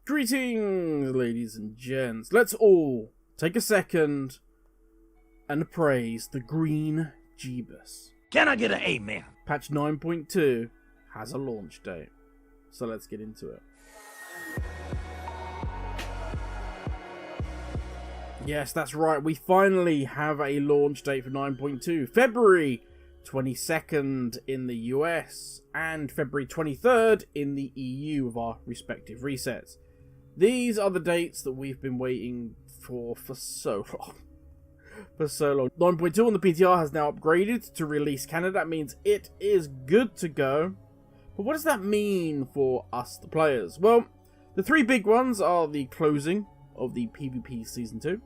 Greetings, ladies and gents. Let's all take a second and praise the green Jeebus. Can I get an amen? Patch 9.2 has a launch date, so let's get into it. Yes, that's right. We finally have a launch date for 9.2. February 22nd in the US and February 23rd in the EU with our respective resets. These are the dates that we've been waiting for so long. 9.2 on the PTR has now upgraded to release Canada. That means it is good to go. But what does that mean for us, the players? Well, the three big ones are the closing of the PvP Season 2,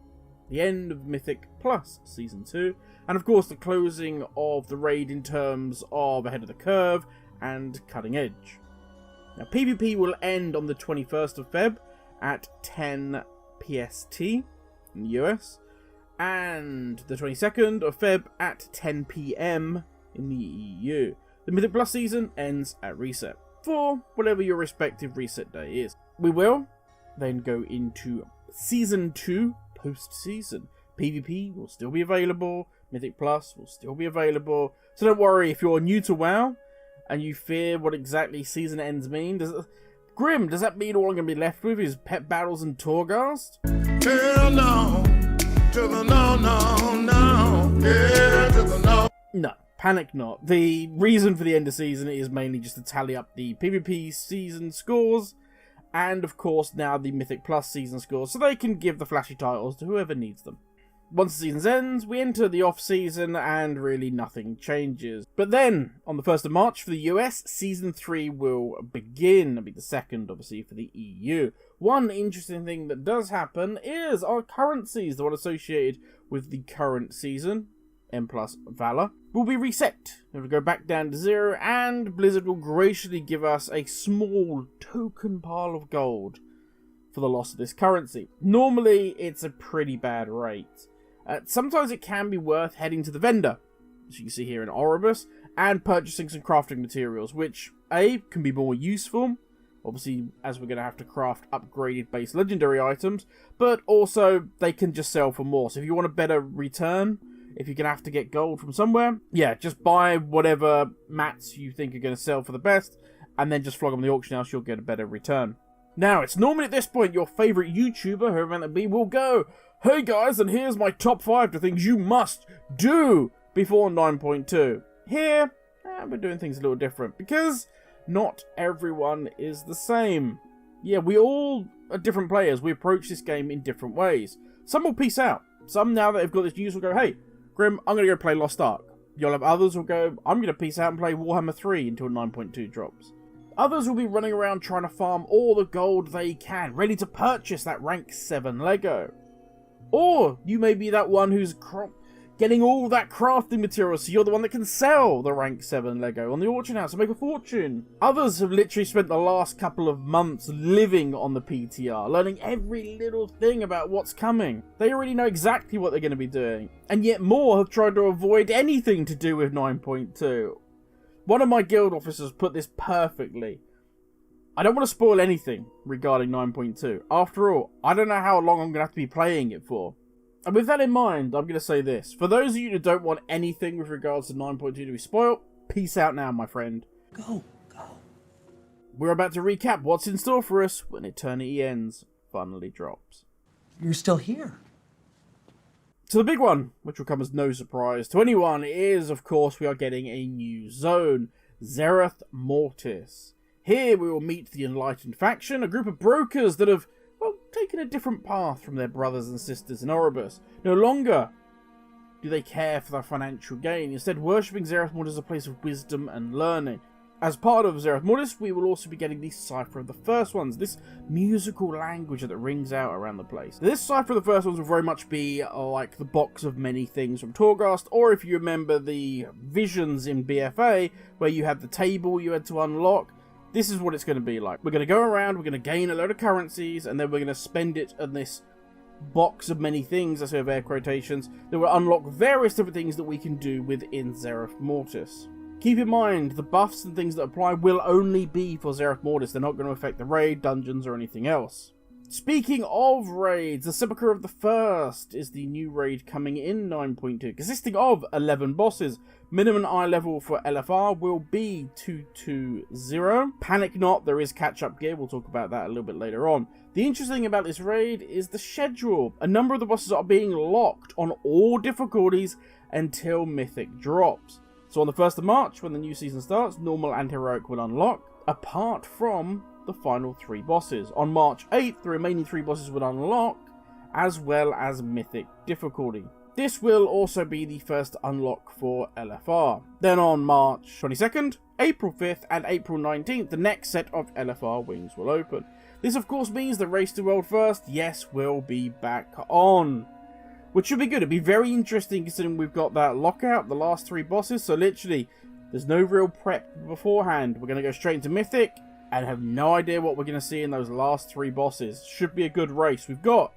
the end of Mythic Plus Season 2, and of course the closing of the raid in terms of Ahead of the Curve and Cutting Edge. Now, PvP will end on the 21st of Feb at 10 PST in the US, and the 22nd of Feb at 10 PM in the EU. The Mythic Plus season ends at reset, for whatever your respective reset day is. We will then go into Season 2 post-season. PvP will still be available, Mythic Plus will still be available, so don't worry if you're new to WoW and you fear what exactly season ends mean. Grim, does that mean all I'm going to be left with is pet battles and Torghast? Hell no, to the no, yeah, to the no. No, panic not. The reason for the end of season is mainly just to tally up the PvP season scores, and of course now the Mythic Plus season scores, so they can give the flashy titles to whoever needs them. Once the season ends, we enter the off-season, and really nothing changes. But then, on the 1st of March for the US, Season 3 will begin. It'll be the second, obviously, for the EU. One interesting thing that does happen is our currencies, the one associated with the current season, M plus Valor, will be reset. It will go back down to 0, and Blizzard will graciously give us a small token pile of gold for the loss of this currency. Normally, it's a pretty bad rate. Sometimes it can be worth heading to the vendor, as you can see here in Oribus, and purchasing some crafting materials, which A, can be more useful, obviously as we're going to have to craft upgraded base legendary items, but also they can just sell for more. So if you want a better return, if you're going to have to get gold from somewhere, yeah, just buy whatever mats you think are going to sell for the best, and then just flog them in the auction house, you'll get a better return. Now, it's normally at this point your favourite YouTuber, whoever it may be, will go, "Hey guys, and here's my top 5 to things you must do before 9.2. Here, we're doing things a little different, because not everyone is the same. Yeah, we all are different players. We approach this game in different ways. Some will peace out. Some, now that they've got this news, will go, "Hey, Grim, I'm going to go play Lost Ark." You'll have others who will go, "I'm going to peace out and play Warhammer 3 until 9.2 drops." Others will be running around trying to farm all the gold they can, ready to purchase that rank 7 Lego. Or you may be that one who's getting all that crafting material, so you're the one that can sell the rank 7 Lego on the auction house and make a fortune. Others have literally spent the last couple of months living on the PTR, learning every little thing about what's coming. They already know exactly what they're going to be doing, and yet more have tried to avoid anything to do with 9.2. One of my guild officers put this perfectly. I don't want to spoil anything regarding 9.2. After all, I don't know how long I'm going to have to be playing it for. And with that in mind, I'm going to say this. For those of you who don't want anything with regards to 9.2 to be spoiled, peace out now, my friend. Go. We're about to recap what's in store for us when Eternity Ends finally drops. You're still here. So the big one, which will come as no surprise to anyone, is, of course, we are getting a new zone, Zereth Mortis. Here we will meet the Enlightened faction, a group of brokers that have, well, taken a different path from their brothers and sisters in Oribus. No longer do they care for their financial gain, instead worshipping Zereth Mortis as a place of wisdom and learning. As part of Zereth Mortis, we will also be getting the Cipher of the First Ones, this musical language that rings out around the place. This Cipher of the First Ones will very much be like the box of many things from Torghast, or if you remember the visions in BFA, where you had the table you had to unlock. This is what it's going to be like. We're going to go around, we're going to gain a load of currencies, and then we're going to spend it on this box of many things, that's of air quotations, that will unlock various different things that we can do within Zereth Mortis. Keep in mind, the buffs and things that apply will only be for Zereth Mortis. They're not going to affect the raid, dungeons, or anything else. Speaking of raids, the Sepulchre of the First is the new raid coming in 9.2, consisting of 11 bosses. Minimum eye level for LFR will be 220. Panic not, there is catch-up gear. We'll talk about that a little bit later on. The interesting thing about this raid is the schedule. A number of the bosses are being locked on all difficulties until Mythic drops. So on the 1st of March, when the new season starts, normal and heroic will unlock, apart from the final 3 bosses. On March 8th, the remaining 3 bosses will unlock, as well as Mythic difficulty. This will also be the first unlock for LFR. Then on March 22nd, April 5th, and April 19th, the next set of LFR wings will open. This of course means the Race to World First, yes, will be back on. Which should be good. It'd be very interesting considering we've got that lockout, the last 3 bosses, so literally, there's no real prep beforehand. We're going to go straight into Mythic, and have no idea what we're going to see in those last 3 bosses. Should be a good race. We've got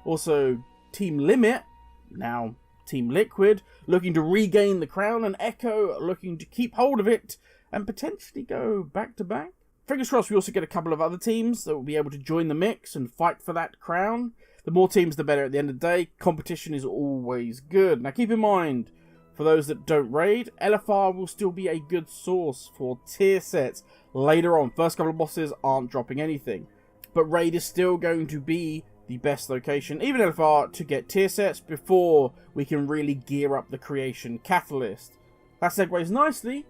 also Team Limit, now Team Liquid, looking to regain the crown, and Echo looking to keep hold of it, and potentially go back to back. Fingers crossed we also get a couple of other teams that will be able to join the mix and fight for that crown. The more teams, the better at the end of the day. Competition is always good. Now keep in mind, for those that don't raid, LFR will still be a good source for tier sets later on. First couple of bosses aren't dropping anything. But raid is still going to be the best location, even LFR, to get tier sets before we can really gear up the creation catalyst. That segues nicely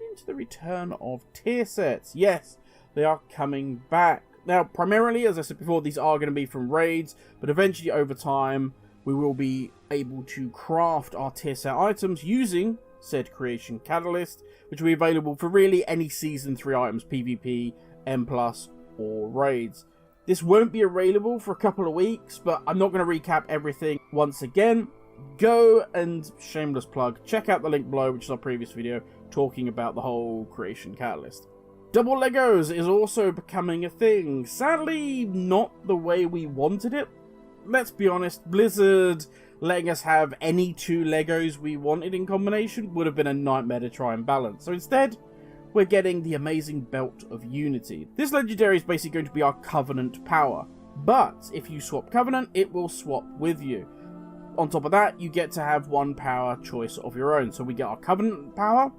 into the return of tier sets. Yes, they are coming back. Now, primarily, as I said before, these are going to be from raids, but eventually, over time, we will be able to craft our tier set items using said creation catalyst, which will be available for really any Season 3 items, PvP, M+, or raids. This won't be available for a couple of weeks, but I'm not going to recap everything once again. Go and, shameless plug, check out the link below, which is our previous video, talking about the whole creation catalyst. Double Legos is also becoming a thing. Sadly, not the way we wanted it. Let's be honest, Blizzard letting us have any 2 Legos we wanted in combination would have been a nightmare to try and balance. So instead, we're getting the amazing Belt of Unity. This legendary is basically going to be our Covenant power. But if you swap Covenant, it will swap with you. On top of that, you get to have 1 power choice of your own. So we get our Covenant power,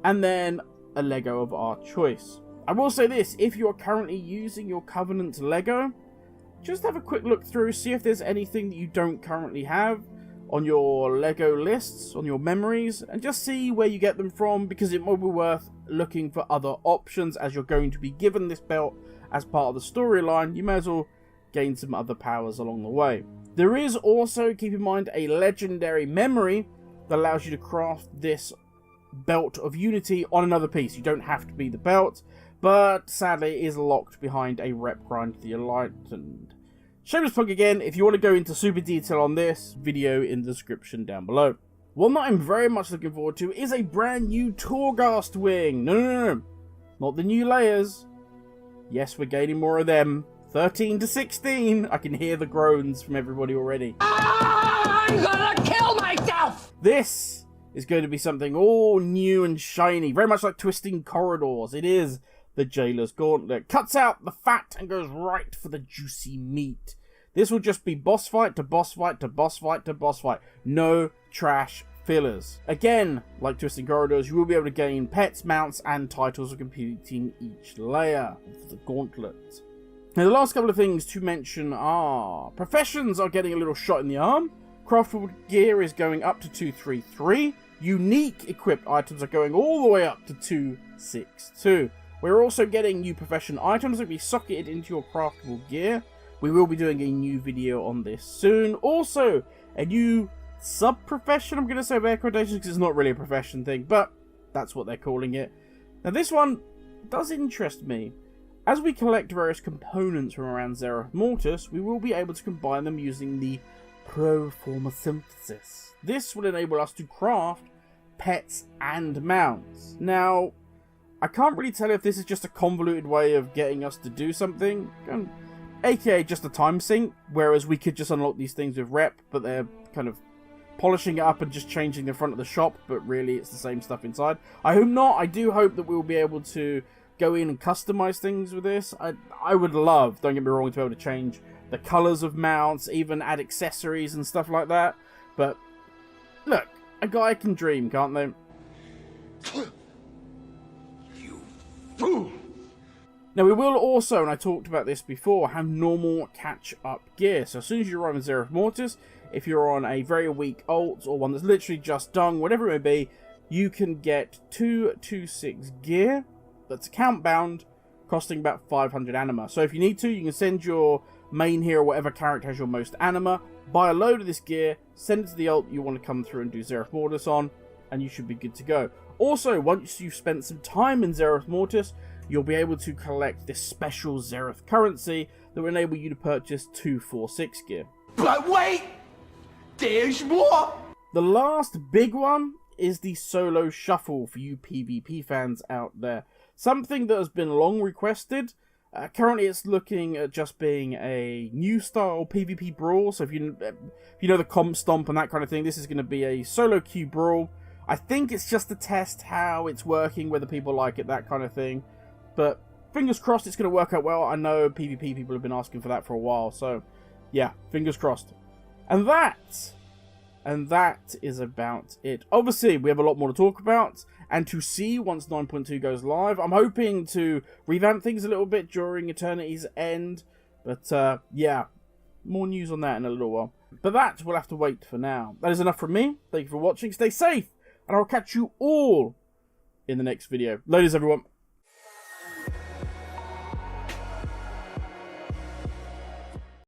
and then a Lego of our choice. I will say this, if you are currently using your Covenant Lego, just have a quick look through, see if there's anything that you don't currently have on your Lego lists, on your memories, and just see where you get them from, because it might be worth looking for other options as you're going to be given this belt as part of the storyline. You may as well gain some other powers along the way. There is also, keep in mind, a legendary memory that allows you to craft this Belt of Unity on another piece. You don't have to be the belt, but sadly it is locked behind a rep grind to the Enlightened. Shameless plug again, if you want to go into super detail on this, video in the description down below. One that I'm very much looking forward to is a brand new Torghast wing. No. Not the new layers. Yes, we're gaining more of them. 13 to 16. I can hear the groans from everybody already. I'm gonna kill myself! This is going to be something all new and shiny, very much like Twisting Corridors. It is the Jailer's Gauntlet. Cuts out the fat and goes right for the juicy meat. This will just be boss fight to boss fight to boss fight to boss fight. No trash fillers. Again, like Twisting Corridors, you will be able to gain pets, mounts, and titles for completing each layer of the gauntlet. Now, the last couple of things to mention are professions are getting a little shot in the arm. Craftable gear is going up to 233. Unique equipped items are going all the way up to 262. We're also getting new profession items that will be socketed into your craftable gear. We will be doing a new video on this soon. Also, a new sub-profession, I'm going to say, of air quotations, because it's not really a profession thing, but that's what they're calling it. Now, this one does interest me. As we collect various components from around Zereth Mortis, we will be able to combine them using the Proforma Synthesis. This will enable us to craft pets and mounts. Now, I can't really tell if this is just a convoluted way of getting us to do something, aka just a time sink, whereas we could just unlock these things with rep, but they're kind of polishing it up and just changing the front of the shop, but really it's the same stuff inside. I hope not. I do hope that we'll be able to go in and customize things with this. I would love, don't get me wrong, to be able to change the colors of mounts, even add accessories and stuff like that. But look, a guy can dream, can't they? You fool! Now we will also, and I talked about this before, have normal catch-up gear. So as soon as you arrive in Zereth Mortis, if you're on a very weak ult or one that's literally just dung, whatever it may be, you can get 226 gear that's account bound, costing about 500 anima. So if you need to, you can send your main hero, whatever character has your most anima, buy a load of this gear, send it to the ult you want to come through and do Zereth Mortis on, and you should be good to go. Also, once you've spent some time in Zereth Mortis, you'll be able to collect this special Zereth currency that will enable you to purchase 246 gear. But wait! There's more! The last big one is the solo shuffle for you PvP fans out there. Something that has been long requested. Currently it's looking at just being a new style PvP brawl. So if you know the comp stomp and that kind of thing, this is going to be a solo queue brawl. I think it's just to test how it's working, whether people like it, that kind of thing. But fingers crossed it's going to work out well. I know PvP people have been asking for that for a while. So yeah, fingers crossed. And that is about it. Obviously, we have a lot more to talk about and to see once 9.2 goes live. I'm hoping to revamp things a little bit during Eternity's End. But, yeah, more news on that in a little while. But that will have to wait for now. That is enough from me. Thank you for watching. Stay safe, and I'll catch you all in the next video. Ladies, everyone.